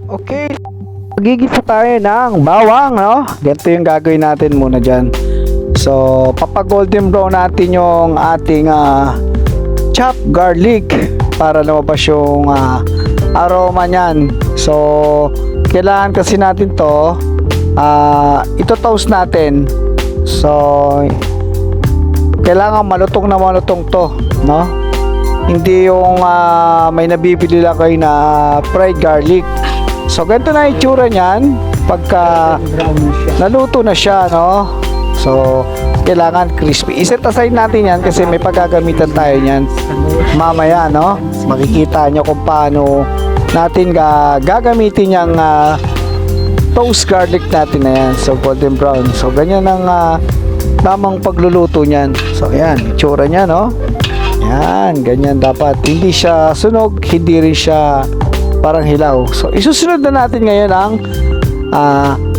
Okay, magigisa tayo ng bawang, no? Ganito yung gagawin natin muna dyan. So, papa-golden brown natin yung ating chopped garlic para lumabas yung aroma niyan. So, kailangan kasi natin to ito toast natin. So, kailangan malutong na malutong to, no? Hindi yung may nabibili lang kayo na fried garlic. So, ganito na itsura niyan pagka naluto na siya, no? So, kailangan crispy. Iset aside natin yan kasi may paggagamitan tayo niyan mamaya, no? Makikita nyo kung paano natin gagamitin yung toast garlic natin na yan. So, golden brown. So, ganyan ang tamang pagluluto niyan. So, ayan, itsura niya, no? Yan, ganyan dapat. Hindi siya sunog, hindi rin siya parang hilaw. So, isusunod na natin ngayon ang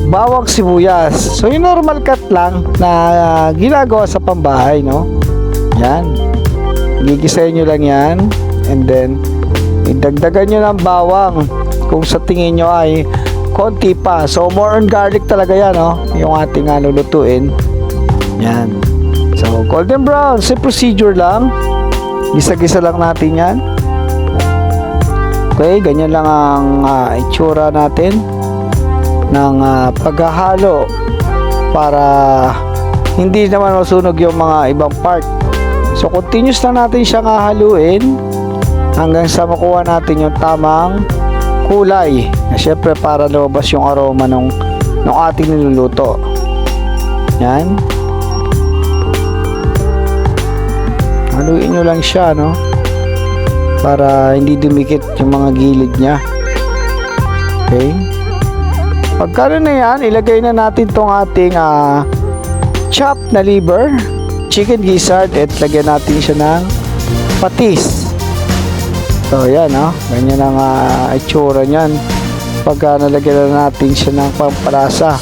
bawang sibuyas. So, yung normal cut lang na ginagawa sa pambahay, no? Yan. Gigisahin nyo lang yan. And then, idagdagan nyo ng bawang kung sa tingin nyo ay konti pa. So, more on garlic talaga yan, no? Yung ating lulutuin. Yan. So, golden brown. Sa procedure lang. Gisa-gisa lang natin yan. Okay, ganyan lang ang itsura natin ng paghahalo para hindi naman masunog yung mga ibang part. So, continuous lang natin siyang haluin hanggang sa makuha natin yung tamang kulay. Siyempre, para lumabas yung aroma ng ating niluluto. Yan. Haluin nyo lang siya, no? Para hindi dumikit yung mga gilid niya. Okay. Pagka na yan, ilagay na natin tong ating chopped na liver, chicken gizzard, at lagyan natin siya ng patis. So, yan, no? Ganyan ang itsura niyan. Pagka nalagyan na natin siya ng pampalasa.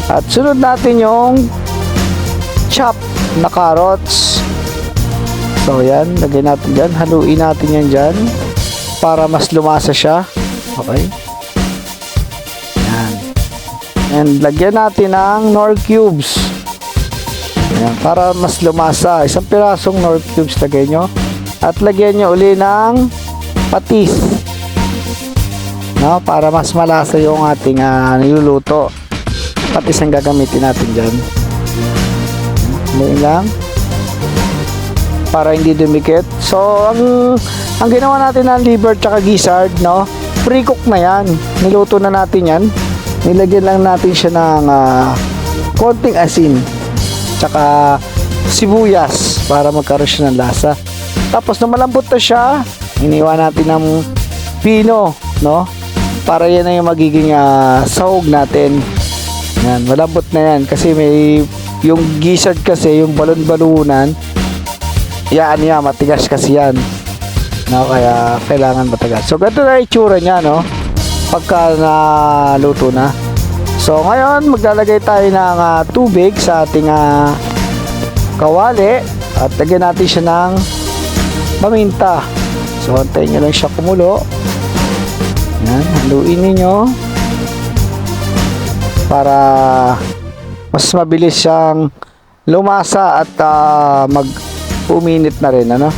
At sunod natin yung chopped na carrots. So, yan. Lagyan natin dyan. Haluin natin yan dyan para mas lumasa siya. Okay. Yan. And lagyan natin ng Knorr cubes. Yan. Para mas lumasa. Isang pirasong Knorr cubes lagay nyo. At lagyan nyo uli ng patis. No? Para mas malasa yung ating niluluto. Patis ang gagamitin natin dyan. Haluin lang. Para hindi dumikit. So, ang ginawa natin ng liver tsaka gizzard, no? Pre-cook na yan. Niluto na natin yan. Nilagyan lang natin siya ng konting asin tsaka sibuyas para magkaroon siya ng lasa. Tapos na malambot na siya, iniwan natin ng pino, no? Para yan na yung magiging sahog natin. Yan, malambot na yan kasi may yung gizzard kasi, yung balon-balunan, yan niya, matigas kasi yan, no? Kaya kailangan matigas. So, ganito na itsura niya, no? Pagka naluto na. So, ngayon, maglalagay tayo ng tubig sa ating kawali at lagyan natin siya ng paminta. So, antayin nyo lang siya kumulo. Yan, haluin ninyo para mas mabilis siyang lumasa at uminit na rin, ano?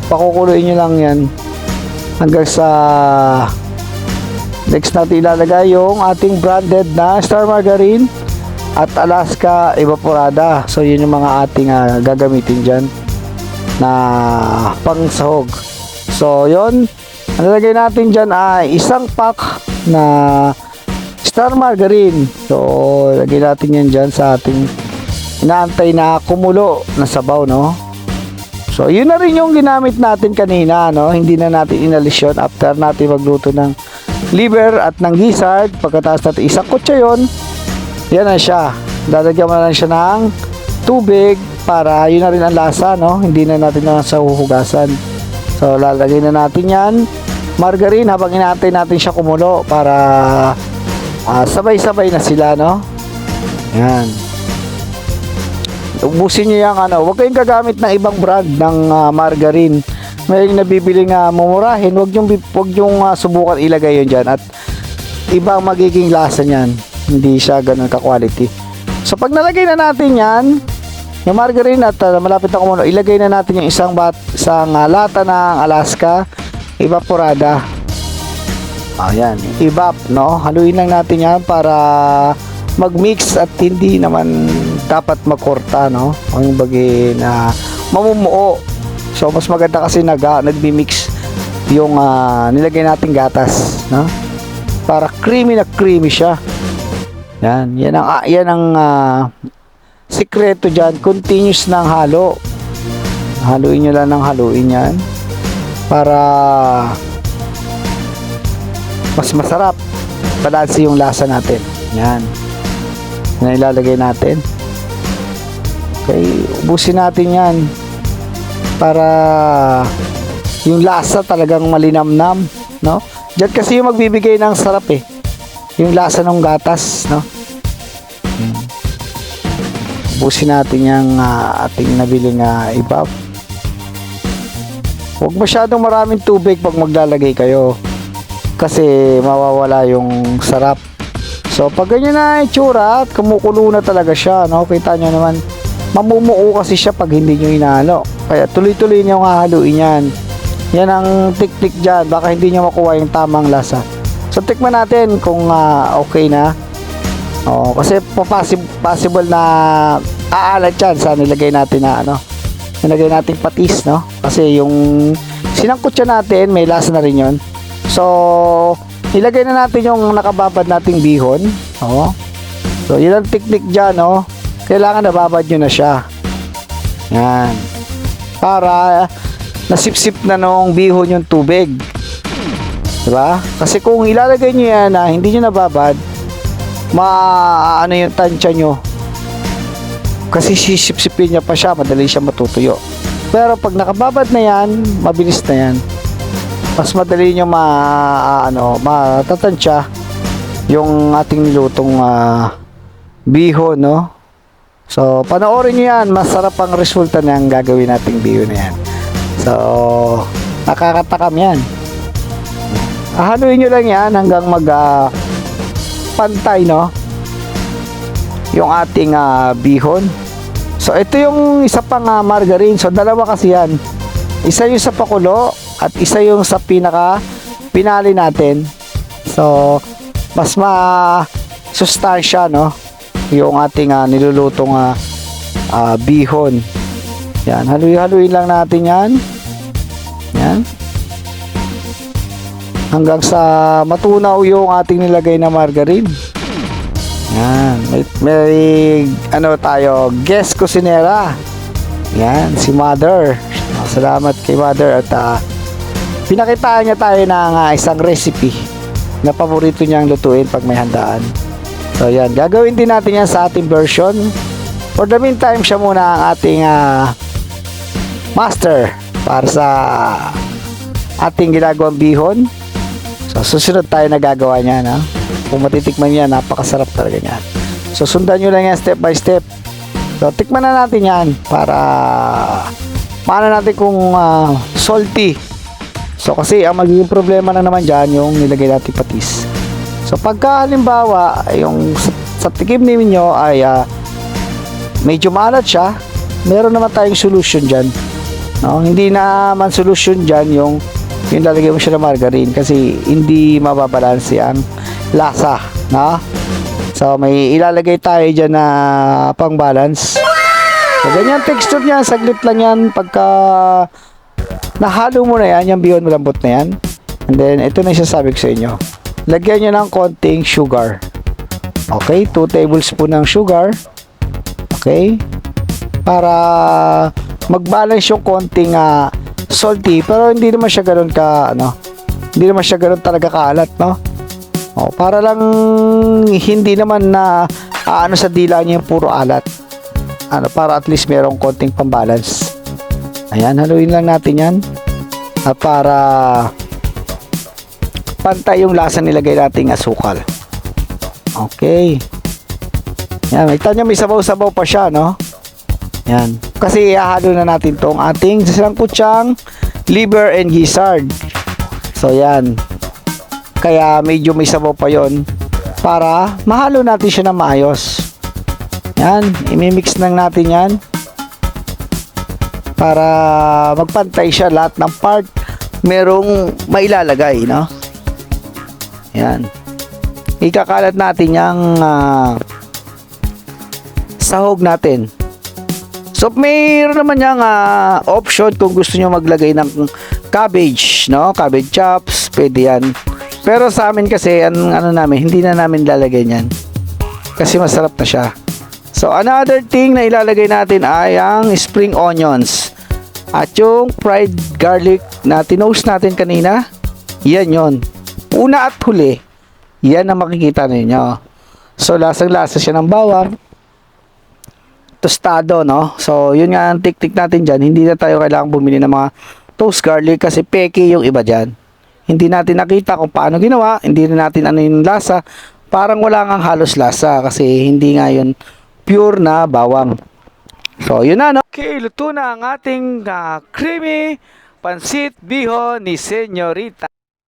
Pakukuloyin nyo lang yan hanggang sa next natin ilalagay yung ating branded na Star Margarine at Alaska Evaporada. So, yun yung mga ating gagamitin dyan na pangsahog. So, yun, ang lalagay natin dyan ay isang pack na Star Margarine. So, lagay natin yan dyan sa ating inaantay na kumulo na sabaw, no? So, yun na rin yung ginamit natin kanina, no? Hindi na natin inalis yun after natin magluto ng liver at ng gizzard. Pagkatapos natin isang kutsa yun, yan na siya. Lalagyan mo na lang siya ng tubig para yun na rin ang lasa, no? Hindi na natin na sa huhugasan. So, lalagay na natin yan. Margarine habang inaantay natin siya kumulo para sabay-sabay na sila, no? Yan. Ubusin nyo yung huwag kayong gagamit ng ibang brand ng margarine may nabibili nga mumurahin, wag yung subukan ilagay yun dyan at iba ang magiging lasa niyan. Hindi siya ganun ka-quality. So pag nalagay na natin yan, yung margarine at malapit na kumulo, ilagay na natin yung isang lata ng Alaska evaporada. Ayan, evap, no? Haluin lang natin yan para mag-mix at hindi naman dapat magkorta, no? O yung bagay na mamumuo. So mas maganda kasi nagmi-mix yung nilagay nating gatas, no? Para creamy na creamy siya. Yan ang sikreto diyan, continuous ng halo. Haluin niyo lang ng haluin yan para mas masarap. Balanse yung lasa natin. Yan. Yan ilalagay natin. Okay, ubusin natin yan para yung lasa talagang malinamnam, no? Diyan kasi yung magbibigay ng sarap eh. Yung lasa ng gatas, no? Ubusin natin yung ating nabiling evap. Huwag masyadong maraming tubig pag maglalagay kayo kasi mawawala yung sarap. So pag ganyan na itsura at kumukulo na talaga siya, no? Kita nyo naman, mamumuo kasi siya pag hindi nyo inahalo. Kaya tuloy-tuloy nyo haluin yan. Yan ang tik-tik dyan, baka hindi nyo makuha yung tamang lasa. So tikman natin kung okay na. Kasi possible na aalat yan sa nilagay natin na nilagay natin patis, no? Kasi yung sinangkot siya natin, may lasa na rin yun. So nilagay na natin yung nakababad nating bihon. So yun ang teknik dyan, no? Kailangan nababad nyo na siya. Yan. Para nasipsip na nung bihon yung tubig. Diba? Kasi kung ilalagay nyo yan na hindi nyo nababad, yung tansya nyo. Kasi sisipsipin niya pa siya, madali siya matutuyo. Pero pag nakababad na yan, mabilis na yan. Mas madali nyo matatansya yung ating nilutong bihon, no? So, panoorin nyo yan. Masarap ang resulta ng gagawin nating bihon na yan. So, nakakatakam yan. Haluin nyo lang yan hanggang pantay, no? Yung ating bihon. So, ito yung isa pang margarine. So, dalawa kasi yan. Isa yung sa pakulo at isa yung sa pinali natin. So, mas sustansya, no? Yung ating nilulutong bihon. Yan, haluin lang natin yan. Yan. Hanggang sa matunaw yung ating nilagay na margarine. Yan. May tayo, guest kusinera. Yan, si Mother. Salamat kay Mother at pinakitaan niya tayo ng isang recipe na paborito niyang lutuin pag may handaan. So yan, gagawin din natin yan sa ating version. For the meantime, siya muna ang ating master para sa ating ginagawang bihon. So susunod tayo na gagawa niya, no? Kung matitikman niya, napakasarap talaga niya. So sundan nyo lang yan step by step. So tikman na natin yan para maano natin kung salty. So kasi ang magiging problema na naman dyan yung nilagay natin patis. So pagka halimbawa yung sa tikim ninyo ay medyo maalat siya, meron naman tayong solution dyan, no? Hindi naman solution dyan yung lalagay mo siya ng margarine kasi hindi mababalanse ang lasa, no? So may ilalagay tayo dyan na pang balance. So ganyan texture niya, saglit lang yan. Pagka nahalo mo na yan, yung bihon malambot na yan, and then ito na yung sasabi ko sa inyo, lagyan nyo ng konting sugar. Okay, 2 tablespoon ng sugar. Okay, para mag-balance yung konting salty, pero hindi naman siya ganoon hindi naman siya ganoon talaga kaalat, no? Para lang hindi naman na sa dila niya yung puro alat. Para at least merong konting pambalance. Ayan, haluin lang natin yan. Para pantay yung lasa nilagay nating asukal. Okay. Yan, may sabaw-sabaw pa siya, no? Yan. Kasi ihahalo na natin tong ating sangkutsang liver and gizzard. So yan. Kaya medyo may sabaw pa yon para mahalo natin siya na maayos. Yan, imimix lang natin yan para magpantay siya lahat ng part merong mailalagay, no? Yan. Ikakalat natin yung sahog natin. So, mayroon naman yung option kung gusto nyo maglagay ng cabbage, no? Cabbage chops, pwede yan. Pero sa amin kasi, hindi na namin lalagay yan. Kasi masarap na siya. So, another thing na ilalagay natin ay ang spring onions. At yung fried garlic na tinost natin kanina, yan yon. Una at huli, yan ang makikita ninyo. So, lasang-lasa siya ng bawang. Tostado, no? So, yun nga ang tik-tik natin dyan. Hindi na tayo kailangang bumili ng mga toast garlic kasi peke yung iba dyan. Hindi natin nakita kung paano ginawa. Hindi na natin ano yung lasa. Parang wala ngang halos lasa kasi hindi nga yun pure na bawang. So, yun na, no? Okay, luto na ang ating creamy pansit bihon ni Senyorita.